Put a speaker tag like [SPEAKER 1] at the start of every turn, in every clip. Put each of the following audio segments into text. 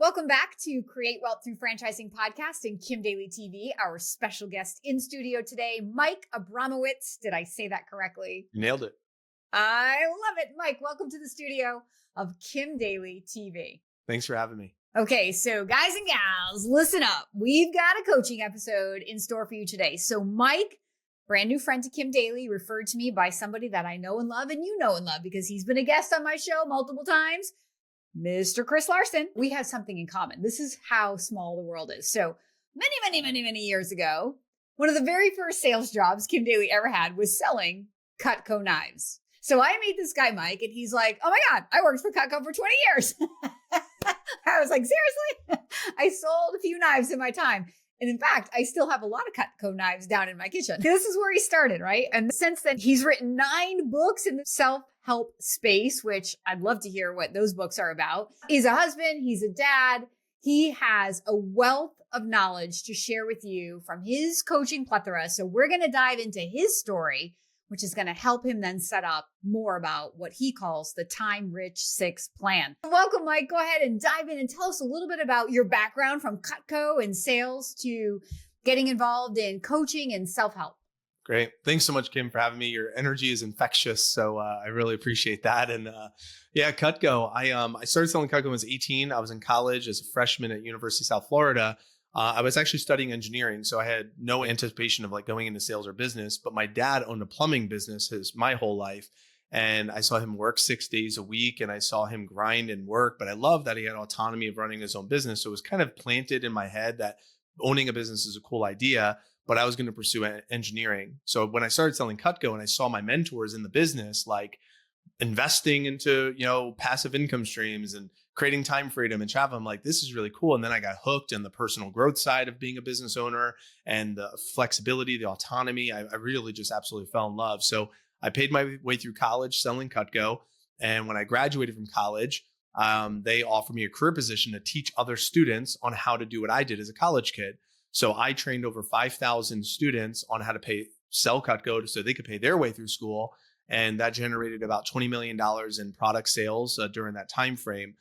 [SPEAKER 1] Welcome back to Create Wealth Through Franchising Podcast and Kim Daly TV. Our special guest in studio today, Mike Abramowitz. Did I say that correctly?
[SPEAKER 2] You nailed it.
[SPEAKER 1] I love it. Mike, welcome to the studio of Kim Daly TV.
[SPEAKER 2] Thanks for having me.
[SPEAKER 1] Okay, so guys and gals, listen up. We've got a coaching episode in store for you today. So Mike, brand new friend to Kim Daly, referred to me by somebody that I know and love, and you know and love because he's been a guest on my show multiple times, Mr. Chris Larson. We have something in common. This is how small the world is. So many years ago, one of the very first sales jobs Kim Daly ever had was selling Cutco knives. So I meet this guy, Mike, and he's like, oh my God, I worked for Cutco for 20 years. I was like, seriously? I sold a few knives in my time. And in fact, I still have a lot of Cutco knives down in my kitchen. This is where he started, right? And since then, he's written 9 books in the self-help space, which I'd love to hear what those books are about. He's a husband. He's a dad. He has a wealth of knowledge to share with you from his coaching plethora. So we're going to dive into his story, which is going to help him then set up more about what he calls the Time-Rich 6 plan. Welcome, Mike. Go ahead and dive in and tell us a little bit about your background from Cutco and sales to getting involved in coaching and self-help.
[SPEAKER 2] Great. Thanks so much, Kim, for having me. Your energy is infectious, so I really appreciate that. And Cutco. I started selling Cutco when I was 18. I was in college as a freshman at University of South Florida. I was actually studying engineering, so I had no anticipation of like going into sales or business, but my dad owned a plumbing business my whole life. And I saw him work 6 days a week and I saw him grind and work, but I loved that he had autonomy of running his own business. So it was kind of planted in my head that owning a business is a cool idea, but I was going to pursue engineering. So when I started selling Cutco and I saw my mentors in the business, like investing into, passive income streams and creating time freedom and travel, I'm like, this is really cool. And then I got hooked on the personal growth side of being a business owner and the flexibility, the autonomy. I really just absolutely fell in love. So I paid my way through college selling Cutco. And when I graduated from college, they offered me a career position to teach other students on how to do what I did as a college kid. So I trained over 5,000 students on how to sell Cutco so they could pay their way through school. And that generated about $20 million in product sales during that time frame.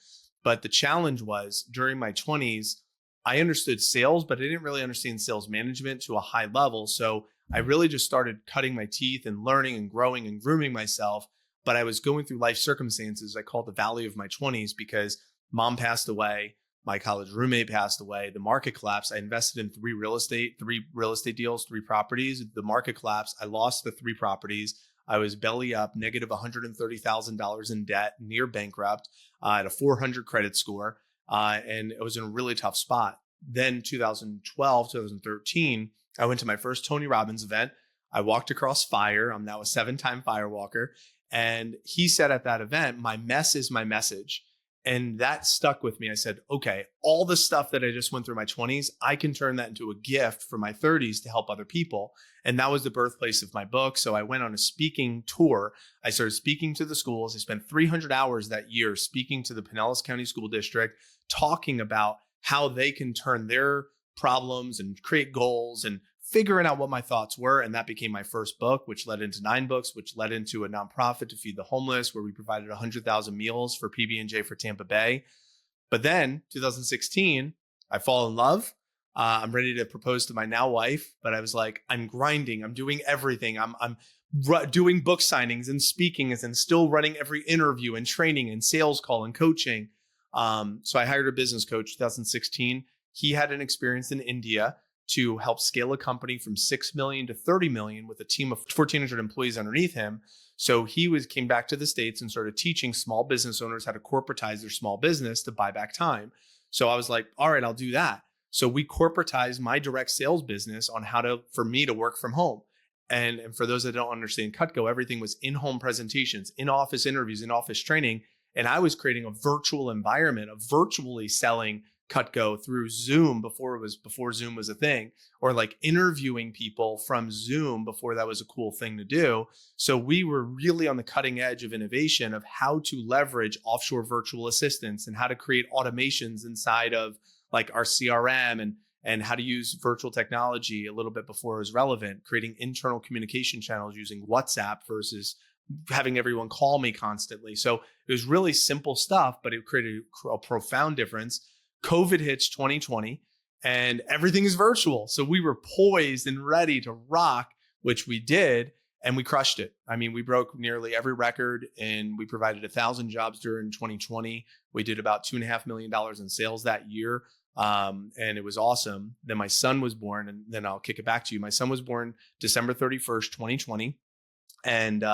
[SPEAKER 2] But the challenge was during my 20s, I understood sales, but I didn't really understand sales management to a high level. So I really just started cutting my teeth and learning and growing and grooming myself. But I was going through life circumstances I call the valley of my 20s because mom passed away. My college roommate passed away. The market collapsed. I invested in 3 real estate deals, 3 properties. The market collapsed. I lost the 3 properties. I was belly up, negative $130,000 in debt, near bankrupt. I had a 400 credit score, and it was in a really tough spot. Then 2012, 2013, I went to my first Tony Robbins event. I walked across fire. I'm now a 7-time fire walker. And he said at that event, my mess is my message. And that stuck with me. I said, okay, all the stuff that I just went through my 20s, I can turn that into a gift for my 30s to help other people. And that was the birthplace of my book. So I went on a speaking tour. I started speaking to the schools. I spent 300 hours that year speaking to the Pinellas County School District, talking about how they can turn their problems and create goals and figuring out what my thoughts were. And that became my first book, which led into 9 books, which led into a nonprofit to feed the homeless, where we provided 100,000 meals for PB&J for Tampa Bay. But then 2016, I fall in love. I'm ready to propose to my now wife, but I was like, I'm grinding. I'm doing everything. I'm doing book signings and speaking and still running every interview and training and sales call and coaching. So I hired a business coach 2016. He had an experience in India to help scale a company from 6 million to 30 million with a team of 1,400 employees underneath him. So he came back to the States and started teaching small business owners how to corporatize their small business to buy back time. So I was like, all right, I'll do that. So we corporatized my direct sales business on for me to work from home. And for those that don't understand Cutco, everything was in-home presentations, in-office interviews, in-office training. And I was creating a virtual environment of virtually selling Cutco through Zoom before Zoom was a thing, or like interviewing people from Zoom before that was a cool thing to do. So we were really on the cutting edge of innovation of how to leverage offshore virtual assistants and how to create automations inside of like our CRM and how to use virtual technology a little bit before it was relevant, creating internal communication channels using WhatsApp versus having everyone call me constantly. So it was really simple stuff, but it created a profound difference. COVID hits 2020 and everything is virtual. So we were poised and ready to rock, which we did. And we crushed it. I mean, we broke nearly every record and we provided 1,000 jobs during 2020. We did about $2.5 million in sales that year. And it was awesome. Then my son was born, and then I'll kick it back to you. My son was born December 31st, 2020. And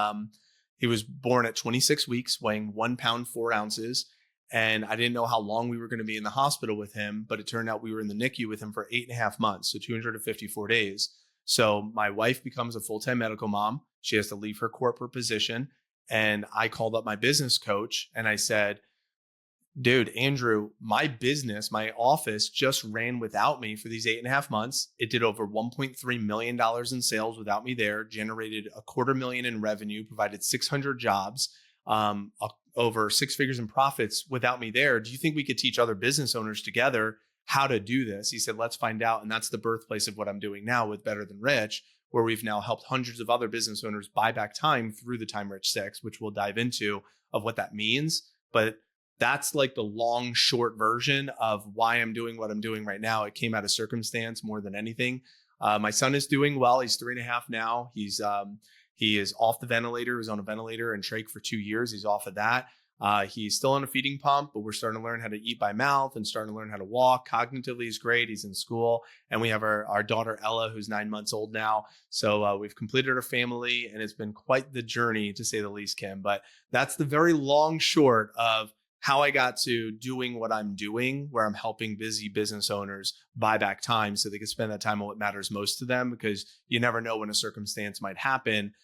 [SPEAKER 2] he was born at 26 weeks, weighing 1 pound, 4 ounces. And I didn't know how long we were going to be in the hospital with him, but it turned out we were in the NICU with him for 8.5 months. So 254 days. So my wife becomes a full-time medical mom. She has to leave her corporate position. And I called up my business coach and I said, dude, Andrew, my business, my office just ran without me for these 8.5 months. It did over $1.3 million in sales without me there, generated $250,000 in revenue, provided 600 jobs, over 6 figures in profits without me there. Do you think we could teach other business owners together how to do this? He said, let's find out. And that's the birthplace of what I'm doing now with Better Than Rich, where we've now helped hundreds of other business owners buy back time through the Time Rich 6, which we'll dive into of what that means. But that's like the long, short version of why I'm doing what I'm doing right now. It came out of circumstance more than anything. My son is doing well. He's 3.5 now. He is off the ventilator. He was on a ventilator and trach for 2 years. He's off of that. He's still on a feeding pump, but we're starting to learn how to eat by mouth and starting to learn how to walk. Cognitively, he's great. He's in school. And we have our daughter, Ella, who's 9 months old now. So we've completed our family, and it's been quite the journey, to say the least, Kim. But that's the very long short of how I got to doing what I'm doing, where I'm helping busy business owners buy back time so they can spend that time on what matters most to them, because you never know when a circumstance might happen.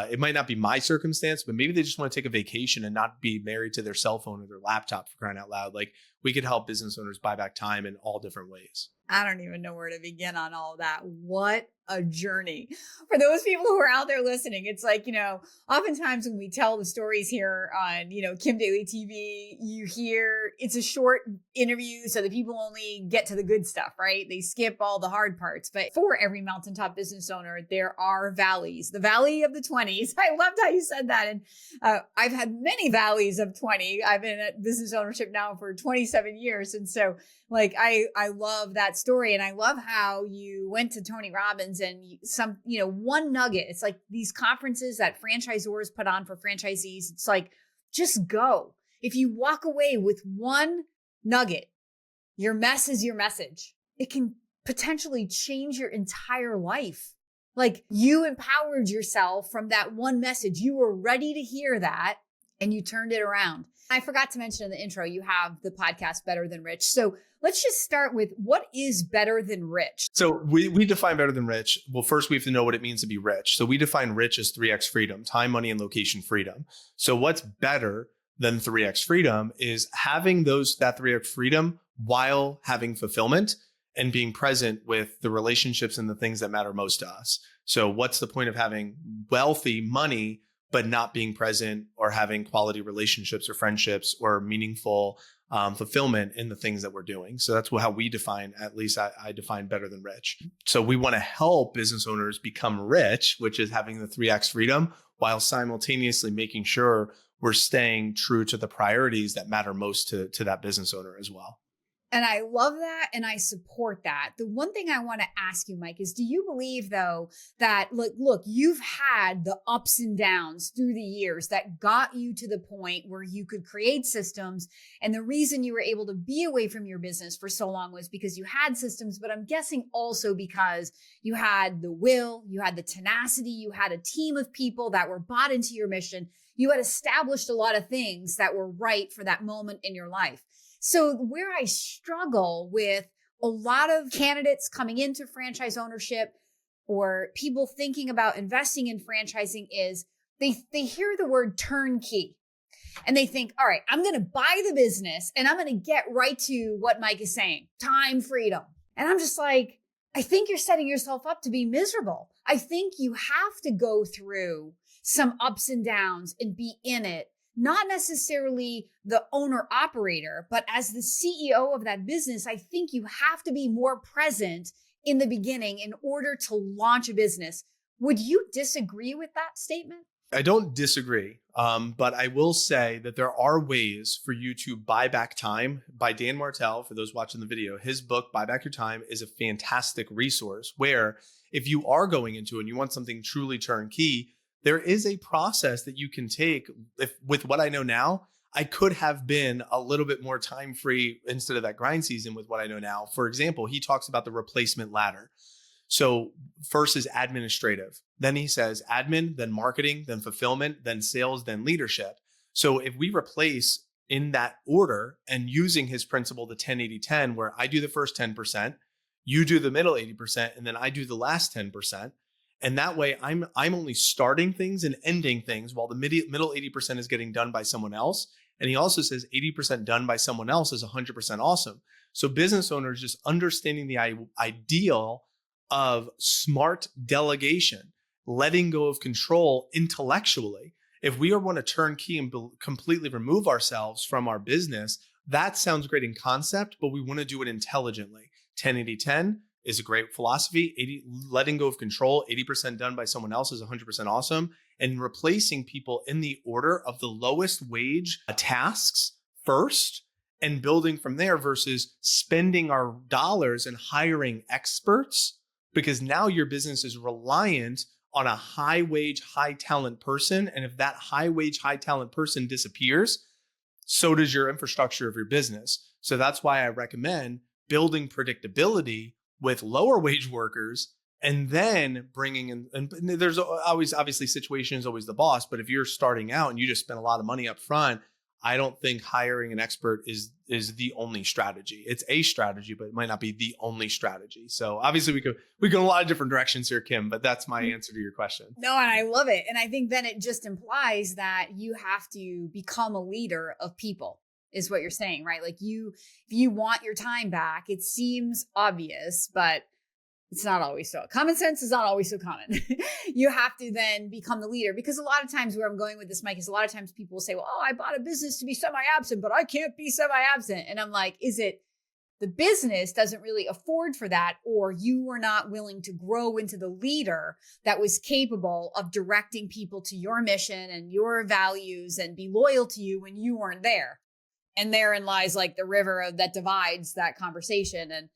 [SPEAKER 2] It might not be my circumstance, but maybe they just want to take a vacation and not be married to their cell phone or their laptop, for crying out loud. Like, we could help business owners buy back time in all different ways.
[SPEAKER 1] I don't even know where to begin on all of that. What a journey. For those people who are out there listening, it's like, oftentimes when we tell the stories here on, Kim Daly TV, you hear it's a short interview so that people only get to the good stuff, right? They skip all the hard parts. But for every mountaintop business owner, there are valleys. The valley of the 20s. I loved how you said that. And I've had many valleys of 20. I've been at business ownership now for 27 years. And so I love that story. And I love how you went to Tony Robbins and one nugget. It's like these conferences that franchisors put on for franchisees. It's like, just go. If you walk away with one nugget, your mess is your message. It can potentially change your entire life. Like, you empowered yourself from that one message. You were ready to hear that and you turned it around. I forgot to mention in the intro, you have the podcast Better Than Rich. So let's just start with, what is better than rich?
[SPEAKER 2] So we define better than rich. Well, first we have to know what it means to be rich. So we define rich as 3x freedom: time, money, and location freedom. So what's better than 3x freedom is having that 3x freedom while having fulfillment and being present with the relationships and the things that matter most to us. So what's the point of having wealthy money but not being present or having quality relationships or friendships or meaningful fulfillment in the things that we're doing? So that's how we define, at least I define better than rich. So we want to help business owners become rich, which is having the 3x freedom, while simultaneously making sure we're staying true to the priorities that matter most to that business owner as well.
[SPEAKER 1] And I love that. And I support that. The one thing I want to ask you, Mike, is do you believe, though, that look, you've had the ups and downs through the years that got you to the point where you could create systems. And the reason you were able to be away from your business for so long was because you had systems, but I'm guessing also because you had the will, you had the tenacity, you had a team of people that were bought into your mission. You had established a lot of things that were right for that moment in your life. So where I struggle with a lot of candidates coming into franchise ownership or people thinking about investing in franchising is they hear the word turnkey and they think, all right, I'm going to buy the business and I'm going to get right to what Mike is saying, time, freedom. And I'm just like, I think you're setting yourself up to be miserable. I think you have to go through some ups and downs and be in it. Not necessarily the owner operator, but as the CEO of that business, I think you have to be more present in the beginning in order to launch a business. Would you disagree with that statement?
[SPEAKER 2] I don't disagree, but I will say that there are ways for you to buy back time. By Dan Martell, for those watching the video, his book, Buy Back Your Time, is a fantastic resource where if you are going into it and you want something truly turnkey, there is a process that you can take. If with what I know now, I could have been a little bit more time free instead of that grind season with what I know now. For example, he talks about the replacement ladder. So first is administrative. Then he says admin, then marketing, then fulfillment, then sales, then leadership. So if we replace in that order and using his principle, the 10-80-10, where I do the first 10%, you do the middle 80%, and then I do the last 10%. And that way I'm only starting things and ending things while the middle 80% is getting done by someone else. And he also says 80% done by someone else is 100% awesome. So business owners just understanding the ideal of smart delegation, letting go of control intellectually. If we want to turnkey and completely remove ourselves from our business, that sounds great in concept, but we want to do it intelligently. 10-80-10 is a great philosophy. Letting go of control, 80% done by someone else is 100% awesome. And replacing people in the order of the lowest wage tasks first and building from there versus spending our dollars and hiring experts, because now your business is reliant on a high wage, high talent person. And if that high wage, high talent person disappears, so does your infrastructure of your business. So that's why I recommend building predictability with lower wage workers and then bringing in, and there's always, obviously situation is always the boss, but if you're starting out and you just spend a lot of money up front, I don't think hiring an expert is the only strategy. It's a strategy, but it might not be the only strategy. So obviously we go in a lot of different directions here, Kim, but that's my answer to your question.
[SPEAKER 1] No, and I love it. And I think then it just implies that you have to become a leader of people, is what you're saying, right? Like if you want your time back, it seems obvious, but it's not always so. Common sense is not always so common. You have to then become the leader, because a lot of times where I'm going with this, Mike, is a lot of times people will say, well, oh, I bought a business to be semi-absent, but I can't be semi-absent. And I'm like, is it the business doesn't really afford for that, or you were not willing to grow into the leader that was capable of directing people to your mission and your values and be loyal to you when you weren't there? And therein lies like the river that divides that conversation. And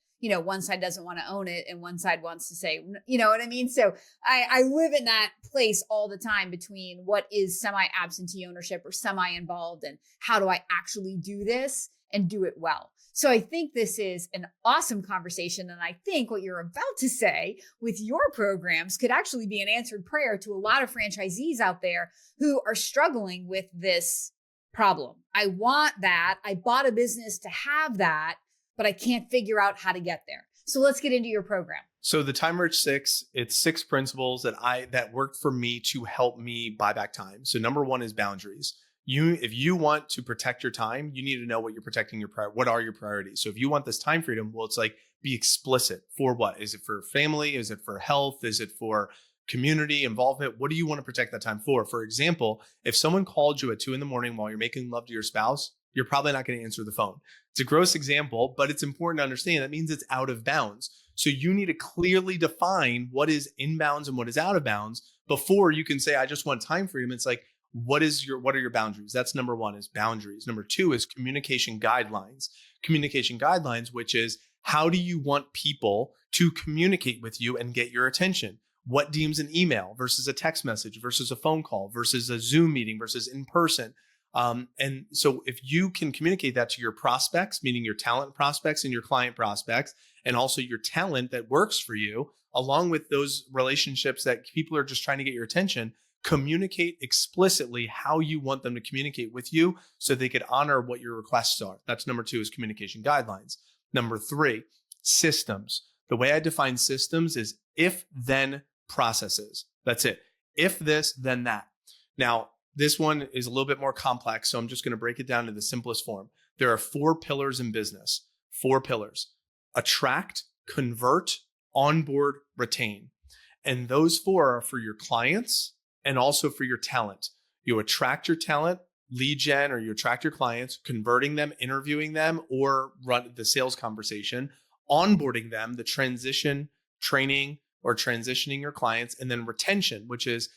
[SPEAKER 1] one side doesn't want to own it and one side wants to say, you know what I mean? So I live in that place all the time between what is semi-absentee ownership or semi-involved and how do I actually do this and do it well. So I think this is an awesome conversation. And I think what you're about to say with your programs could actually be an answered prayer to a lot of franchisees out there who are struggling with this problem. I want that. I bought a business to have that, but I can't figure out how to get there. So let's get into your program.
[SPEAKER 2] So the Time Rich 6, it's 6 principles that worked for me to help me buy back time. So number 1 is boundaries. If you want to protect your time, you need to know what you're protecting, what are your priorities. So if you want this time freedom, well, it's like be explicit for what? Is it for family? Is it for health? Is it for community involvement? What do you want to protect that time for? For example, if someone called you at 2 a.m. while you're making love to your spouse, you're probably not going to answer the phone. It's a gross example, but it's important to understand that means it's out of bounds. So you need to clearly define what is inbounds and what is out of bounds before you can say, I just want time freedom. It's like, what are your boundaries? That's number 1 is boundaries. Number 2 is communication guidelines. Communication guidelines, which is how do you want people to communicate with you and get your attention? What deems an email versus a text message versus a phone call versus a Zoom meeting versus in person? And so if you can communicate that to your prospects, meaning your talent prospects and your client prospects, and also your talent that works for you, along with those relationships that people are just trying to get your attention, communicate explicitly how you want them to communicate with you so they could honor what your requests are. That's number 2 is communication guidelines. Number 3, systems. The way I define systems is if, then processes. That's it. If this, then that. Now, this one is a little bit more complex, so I'm just going to break it down to the simplest form. There are 4 pillars in business. 4 pillars. Attract, convert, onboard, retain. And those 4 are for your clients and also for your talent. You attract your talent, lead gen, or you attract your clients, converting them, interviewing them, or run the sales conversation, onboarding them, the transition, training, or transitioning your clients, and then retention, which is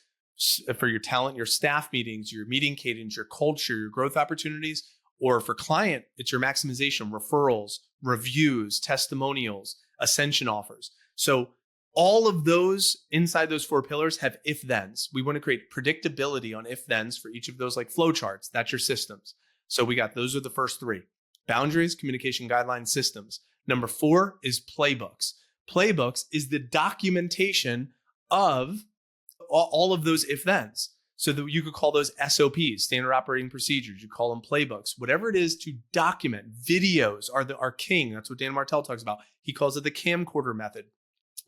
[SPEAKER 2] for your talent, your staff meetings, your meeting cadence, your culture, your growth opportunities, or for client, it's your maximization, referrals, reviews, testimonials, ascension offers. So all of those inside those 4 pillars have if-thens. We want to create predictability on if-thens for each of those, like flow charts. That's your systems. So we got, those are the first 3: boundaries, communication guidelines, systems. Number 4 is playbooks. Playbooks is the documentation of all of those if-thens. So that you could call those SOPs, standard operating procedures. You call them playbooks, whatever it is to document. Videos are king. That's what Dan Martell talks about. He calls it the camcorder method.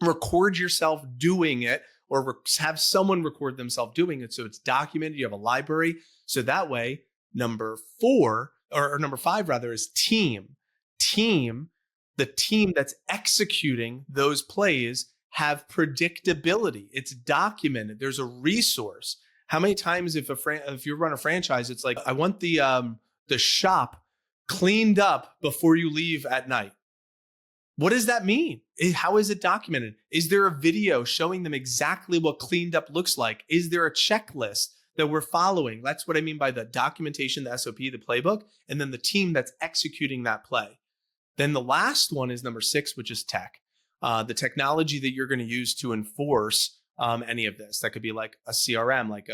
[SPEAKER 2] Record yourself doing it, or have someone record themselves doing it. So it's documented. You have a library. So that way, number 4 or number 5 rather is team. The team that's executing those plays have predictability. It's documented. There's a resource. How many times if you run a franchise, it's like, I want the shop cleaned up before you leave at night. What does that mean? How is it documented? Is there a video showing them exactly what cleaned up looks like? Is there a checklist that we're following? That's what I mean by the documentation, the SOP, the playbook, and then the team that's executing that play. Then the last one is number 6, which is tech. The technology that you're going to use to enforce any of this. That could be like a CRM, like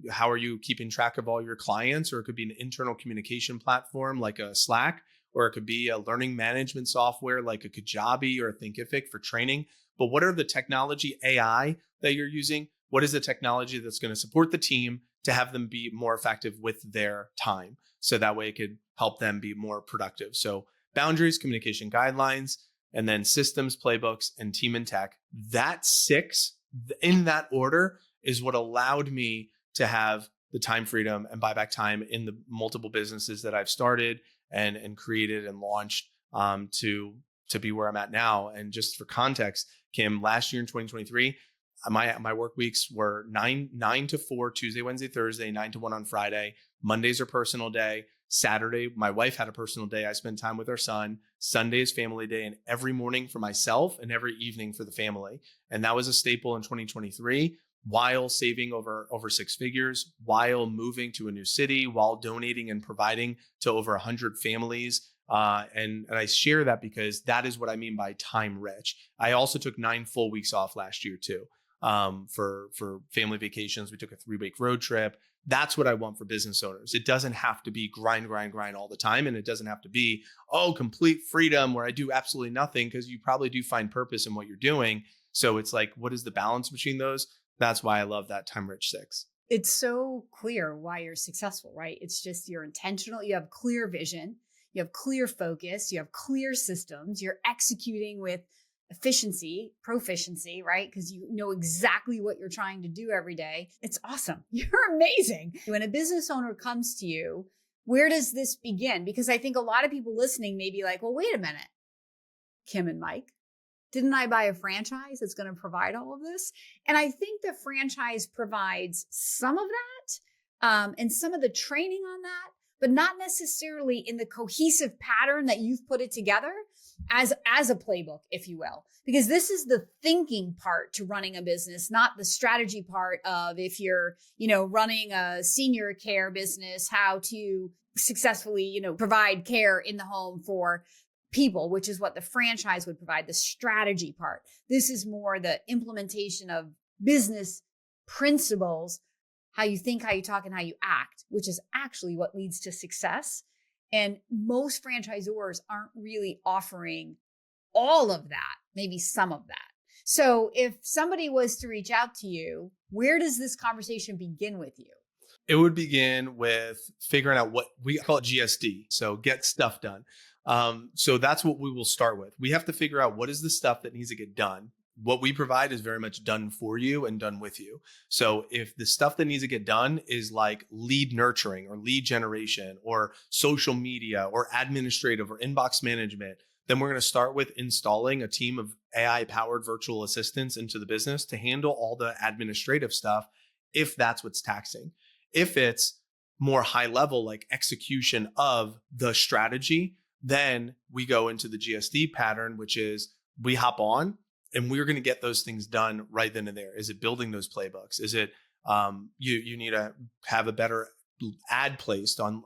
[SPEAKER 2] how are you keeping track of all your clients? Or it could be an internal communication platform like a Slack, or it could be a learning management software like a Kajabi or a Thinkific for training. But what are the technology AI that you're using? What is the technology that's going to support the team to have them be more effective with their time? So that way it could help them be more productive. So boundaries, communication guidelines, and then systems, playbooks, and team and tech. That 6 in that order is what allowed me to have the time freedom and buy back time in the multiple businesses that I've started and created and launched to be where I'm at now. And just for context, Kim, last year in 2023, my work weeks were 9 to 4, Tuesday, Wednesday, Thursday, 9 to 1 on Friday. Mondays are personal day. Saturday, my wife had a personal day. I spent time with our son. Sunday is family day, and every morning for myself and every evening for the family. And that was a staple in 2023, while saving over 6 figures, while moving to a new city, while donating and providing to over 100 families. And I share that because that is what I mean by time rich. I also took 9 full weeks off last year too, for family vacations. We took a 3-week road trip. That's what I want for business owners. It doesn't have to be grind all the time. And it doesn't have to be, complete freedom where I do absolutely nothing, because you probably do find purpose in what you're doing. So it's like, what is the balance between those? That's why I love that time rich 6.
[SPEAKER 1] It's so clear why you're successful, right? It's just you're intentional. You have clear vision. You have clear focus. You have clear systems. You're executing with proficiency, right? Because you know exactly what you're trying to do every day. It's awesome. You're amazing. When a business owner comes to you, where does this begin? Because I think a lot of people listening may be like, well, wait a minute, Kim and Mike, didn't I buy a franchise that's going to provide all of this? And I think the franchise provides some of that and some of the training on that, but not necessarily in the cohesive pattern that you've put it together as a playbook, if you will, because this is the thinking part to running a business, not the strategy part of if you're, running a senior care business, how to successfully, provide care in the home for people, which is what the franchise would provide, the strategy part. This is more the implementation of business principles, how you think, how you talk, and how you act, which is actually what leads to success. And most franchisors aren't really offering all of that, maybe some of that. So if somebody was to reach out to you, where does this conversation begin with you?
[SPEAKER 2] It would begin with figuring out what we call it GSD. So get stuff done. So that's what we will start with. We have to figure out what is the stuff that needs to get done. What we provide is very much done for you and done with you. So if the stuff that needs to get done is like lead nurturing or lead generation or social media or administrative or inbox management, then we're going to start with installing a team of AI powered virtual assistants into the business to handle all the administrative stuff, if that's what's taxing. If it's more high level, like execution of the strategy, then we go into the GSD pattern, which is we hop on and we're going to get those things done right then and there. Is it building those playbooks? Is it You need to have a better ad placed on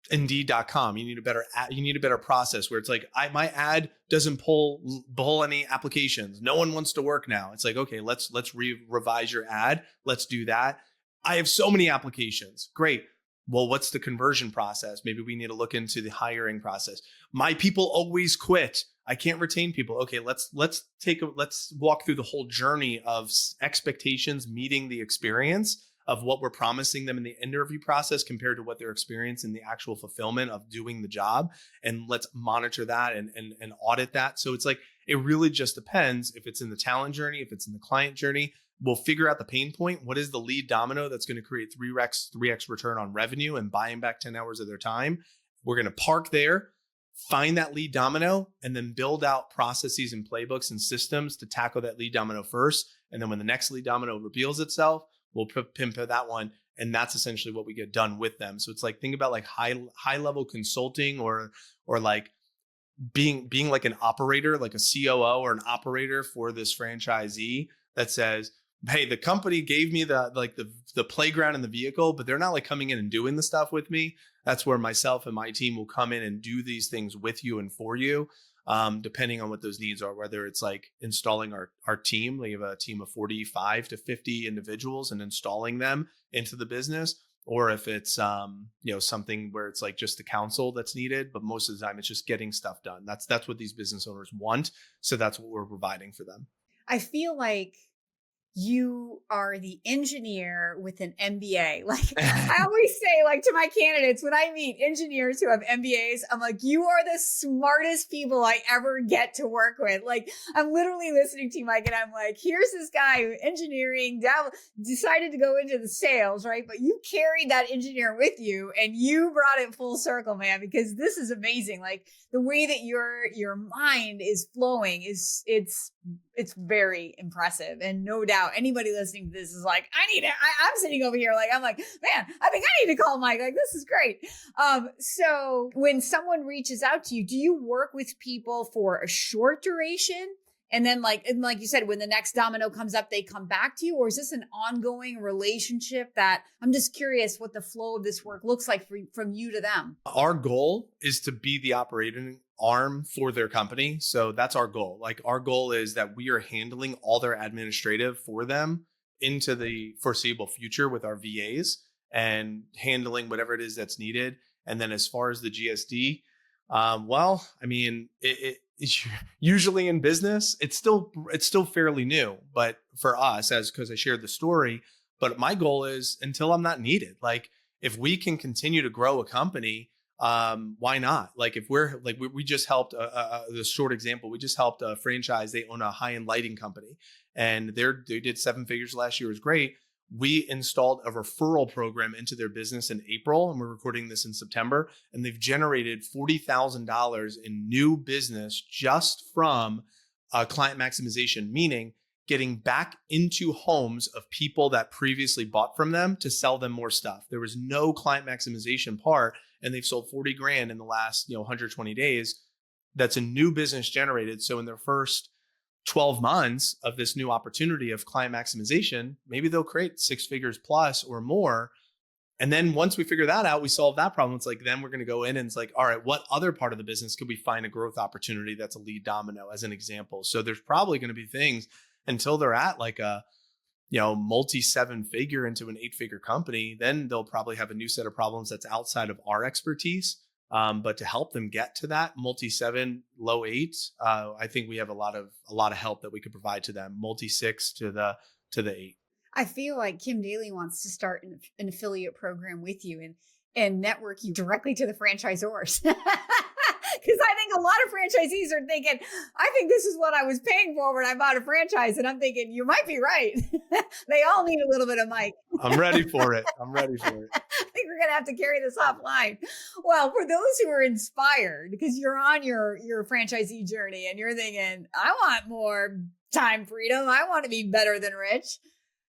[SPEAKER 2] Indeed.com. You need a better process where it's like, my ad doesn't pull any applications. No one wants to work now. It's like, okay, let's revise your ad. Let's do that. I have so many applications. Great. Well, what's the conversion process? Maybe we need to look into the hiring process. My people always quit. I can't retain people. Okay, let's walk through the whole journey of expectations meeting the experience of what we're promising them in the interview process compared to what they're experiencing in the actual fulfillment of doing the job. And let's monitor that and audit that. So it's like, it really just depends if it's in the talent journey, if it's in the client journey. We'll figure out the pain point. What is the lead domino that's going to create 3x return on revenue and buying back 10 hours of their time? We're going to park there, find that lead domino, and then build out processes and playbooks and systems to tackle that lead domino first. And then when the next lead domino reveals itself, we'll pimp that one. And that's essentially what we get done with them. So it's like, think about like high level consulting or like being like an operator, like a COO or an operator for this franchisee that says, hey, the company gave me the playground and the vehicle, but they're not like coming in and doing the stuff with me. That's where myself and my team will come in and do these things with you and for you, depending on what those needs are, whether it's like installing our team. We have a team of 45 to 50 individuals and installing them into the business, or if it's, something where it's like just the counsel that's needed, but most of the time it's just getting stuff done. That's what these business owners want. So that's what we're providing for them.
[SPEAKER 1] I feel like you are the engineer with an MBA. Like I always say, like to my candidates, when I meet engineers who have MBAs, I'm like, you are the smartest people I ever get to work with. Like I'm literally listening to you, Mike, and I'm like, here's this guy who engineering decided to go into the sales, right? But you carried that engineer with you and you brought it full circle, man, because this is amazing. Like the way that your mind is flowing it's very impressive. And no doubt anybody listening to this is like, I'm sitting over here I'm like, man, I think I need to call Mike. Like, this is great. So when someone reaches out to you, do you work with people for a short duration? And then like you said, when the next domino comes up, they come back to you? Or is this an ongoing relationship that I'm just curious what the flow of this work looks like from you to them?
[SPEAKER 2] Our goal is to be the operating arm for their company. So that's our goal. Like our goal is that we are handling all their administrative for them into the foreseeable future with our VAs and handling whatever it is that's needed. And then as far as the GSD, it's usually in business, it's still fairly new, but for us, because I shared the story, but my goal is until I'm not needed. Like if we can continue to grow a company, why not? Like if we're like, we just helped the short example, we just helped a franchise. They own a high-end lighting company and they did 7 figures last year. It was great. We installed a referral program into their business in April, and we're recording this in September, and they've generated $40,000 in new business just from client maximization, meaning getting back into homes of people that previously bought from them to sell them more stuff. There was no client maximization part, and they've sold 40 grand in the last 120 days. That's a new business generated. So in their first 12 months of this new opportunity of client maximization, maybe they'll create 6 figures plus or more. And then once we figure that out, we solve that problem. It's like, then we're going to go in and it's like, all right, what other part of the business could we find a growth opportunity that's a lead domino as an example? So there's probably going to be things until they're at like a, multi 7-figure into an 8-figure company, then they'll probably have a new set of problems that's outside of our expertise. But to help them get to that multi 7, low 8, I think we have a lot of help that we could provide to them, multi 6 to the 8.
[SPEAKER 1] I feel like Kim Daly wants to start an affiliate program with you and network you directly to the franchisors. Because I think a lot of franchisees are thinking, I think this is what I was paying for when I bought a franchise. And I'm thinking, you might be right. They all need a little bit of Mike.
[SPEAKER 2] I'm ready for it. I
[SPEAKER 1] think we're going to have to carry this offline. Well, for those who are inspired, because you're on your franchisee journey and you're thinking, I want more time freedom. I want to be better than rich.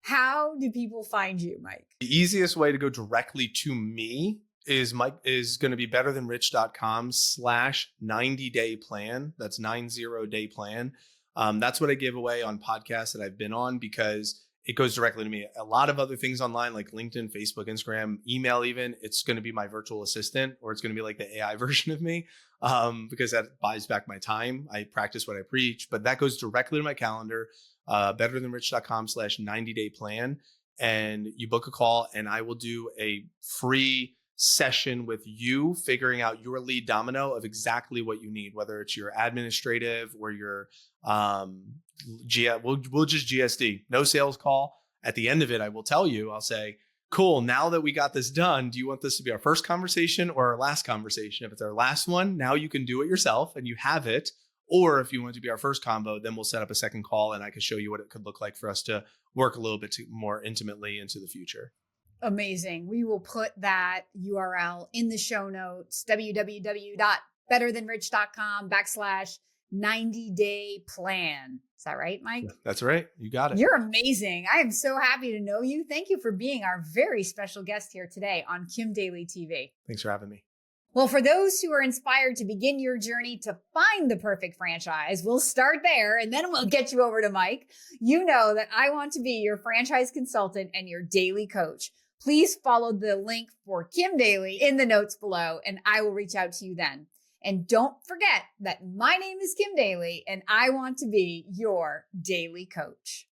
[SPEAKER 1] How do people find you, Mike?
[SPEAKER 2] The easiest way to go directly to me is going to be betterthanrich.com/90-day plan. That's 90-day plan. That's what I give away on podcasts that I've been on, because it goes directly to me. A lot of other things online like LinkedIn, Facebook, Instagram, email, even, it's going to be my virtual assistant, or it's going to be like the AI version of me, because that buys back my time. I practice what I preach, but that goes directly to my calendar, betterthanrich.com/90-day plan. And you book a call and I will do a free session with you, figuring out your lead domino of exactly what you need, whether it's your administrative or your we'll just GSD, no sales call. At the end of it, I will tell you, I'll say, cool, now that we got this done, do you want this to be our first conversation or our last conversation? If it's our last one, now you can do it yourself and you have it. Or if you want it to be our first combo, then we'll set up a second call and I can show you what it could look like for us to work a little bit more intimately into the future.
[SPEAKER 1] Amazing. We will put that URL in the show notes, www.betterthanrich.com/90-day plan. Is that right, Mike?
[SPEAKER 2] That's right. You got it.
[SPEAKER 1] You're amazing. I am so happy to know you. Thank you for being our very special guest here today on Kim Daly TV.
[SPEAKER 2] Thanks for having me.
[SPEAKER 1] Well, for those who are inspired to begin your journey to find the perfect franchise, we'll start there and then we'll get you over to Mike. You know that I want to be your franchise consultant and your daily coach. Please follow the link for Kim Daly in the notes below and I will reach out to you then. And don't forget that my name is Kim Daly and I want to be your daily coach.